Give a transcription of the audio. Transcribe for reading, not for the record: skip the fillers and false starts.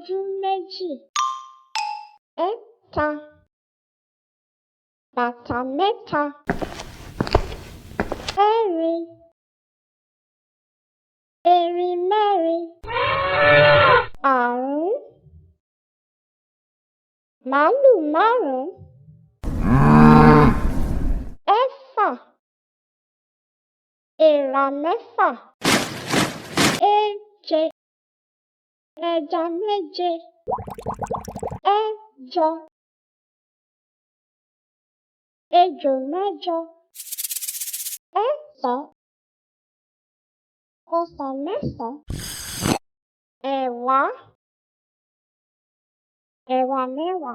ojú méjì. Ẹ̀ta. Bàtà mẹ́ta. Ẹ̀rin. Erin mẹ́rin. Àrún. Màálù márùn-ún. Ẹ̀fà. Èèrà mẹ́fà. Èje. Ẹja méje. Ẹ̀jọ. Ejò mẹ́jọ. Ẹ̀sán. Ọsàn mẹ́sàn-án. Ẹ̀wá. Ẹ̀wà mẹ́wàá.